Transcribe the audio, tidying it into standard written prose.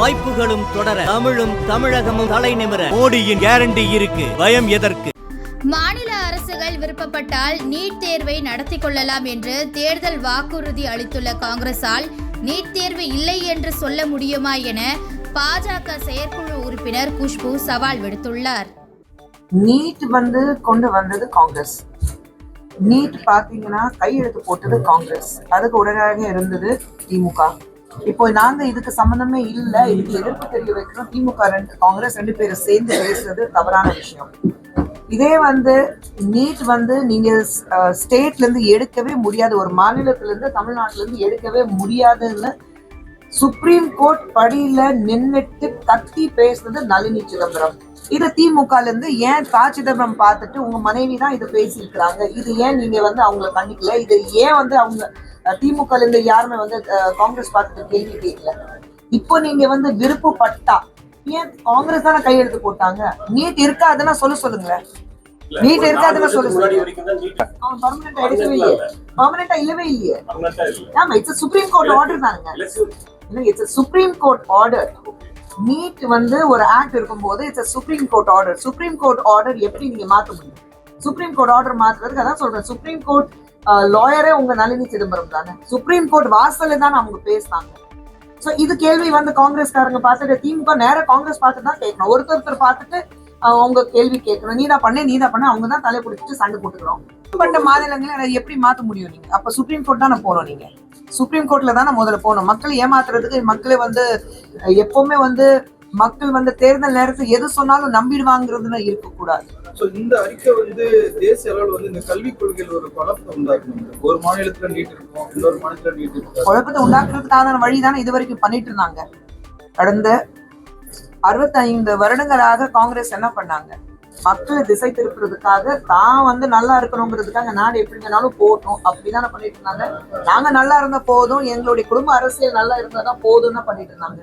வாய்ப்புகளும் தொடர தமிழும் தமிழகமும் தலை நிமிர மோடியின் கேரண்டி இருக்கு. பயம் எதற்கு? மாநில அரசுகள் விருப்பப்பட்டால் நீட் தேர்வை நடத்தி கொள்ளலாம் என்று தேர்தல் வாக்குறுதி அளித்துள்ள காங்கிரசால் நீட் தேர்வு இல்லை என்று சொல்ல முடியுமா என பாஜக செயற்குழு உறுப்பினர் குஷ்பு சவால் விடுத்துள்ளார். நீட் கொண்டு வந்தது காங்கிரஸ். நீட் பாத்தீங்கன்னா கையெழுத்து போட்டது காங்கிரஸ். அதுக்கு உடனடியாக இருந்தது திமுக. இப்போ நாங்க இதுக்கு சம்பந்தமே இல்ல, இதுக்கு எதிர்ப்பு தெரிய வைக்கிறோம். திமுக காங்கிரஸ் ரெண்டு பேரும் சேர்ந்து பேசுறது தவறான விஷயம். இதே நீட் நீங்க ஸ்டேட்ல இருந்து எடுக்கவே முடியாது, ஒரு மாநிலத்துல இருந்து தமிழ்நாட்டுல இருந்து எடுக்கவே முடியாதுன்னு சுப்ரீம் கோர்ட் படியில நின்னுட்டு கத்தி பேசுனது நளினி சிதம்பரம். இது திமுக இருந்து ஏன் சிதம்பரம் பார்த்துட்டு உங்க மனைவி தான் இதை பேசியிருக்கிறாங்க, இது ஏன் நீங்க அவங்களை கண்டிக்கல, இது ஏன் அவங்க திமுக இருந்து யாருமே காங்கிரஸ் பார்த்துட்டு கேள்வி கேட்கல. இப்போ நீங்க விருப்பப்பட்டா ஏன் காங்கிரஸ் தானே கையெழுத்து போட்டாங்க. நீட் இருக்காதுன்னா சொல்லுங்களேன். நீட் இருக்காதுன்னு சொல்லுங்க. பர்மனண்டா எடுக்கவே இல்லையே, பர்மனண்டா இல்லவே இல்லையே. ஆமா, இட்ஸ் சுப்ரீம் கோர்ட் ஆர்டர் தானுங்க. It's supreme court order. NEET ஒரு ஆக்ட் இருக்கும்போது it's supreme court order. Supreme court order எப்படி நீங்க மாத்த முடியும்? சுப்ரீம் கோர்ட் ஆர்டர் மாத்துறதுக்கு அதான் சொல்றேன். சுப்ரீம் கோர்ட் லாயரே உங்க நளினி சிதம்பரம் தானே. சுப்ரீம் கோர்ட் வாசல்ல தானே அவங்க பேசினாங்க. சோ இது கேள்வி காங்கிரஸ்காரங்க பார்த்துட்டு திமுக நேரம் காங்கிரஸ் பார்த்து தான் கேட்கணும். ஒருத்தர் பார்த்துட்டு அவங்க கேள்வி கேட்கணும். நீதான் பண்ண அவங்க தான் தலை பிடிச்சிட்டு சண்டை போட்டுக்கிறோம். பட்ட மாநிலங்களை எப்படி மாத்த முடியும் நீங்க? அப்ப சுப்ரீம் கோர்ட் தானே போனோம். நீங்க சுப்ரீம் கோர்ட்ல தானே முதல்ல போகணும். மக்களை ஏமாத்துறதுக்கு மக்களே எப்பவுமே மக்கள் தேர்தல் நேரத்தில் எது சொன்னாலும் நம்பிடுவாங்கிறதுல இருக்கக்கூடாது. இந்த அறிக்கை தேசிய அளவில் இந்த கல்விக் கொள்கையில் ஒரு குழப்பத்தை உண்டாக்கணும். ஒரு மாநிலத்துல நீட் இருக்கும், இன்னொரு மாநிலத்துல நீட் இருக்கும். குழப்பத்தை உண்டாக்குறதுக்கான வழிதானே இது வரைக்கும் பண்ணிட்டு இருந்தாங்க. கடந்த 65 வருடங்களாக காங்கிரஸ் என்ன பண்ணாங்க? மக்களை திசை திருப்புறதுக்காக தான் நல்லா இருக்கணுங்கிறதுக்காக நாடு எப்படி வேணாலும் போகட்டும் அப்படிதானே பண்ணிட்டு இருந்தாங்க. நாங்க நல்லா இருந்தா போதும், எங்களுடைய குடும்ப அரசியல் நல்லா இருந்தாதான் போதும்னு பண்ணிட்டு இருந்தாங்க.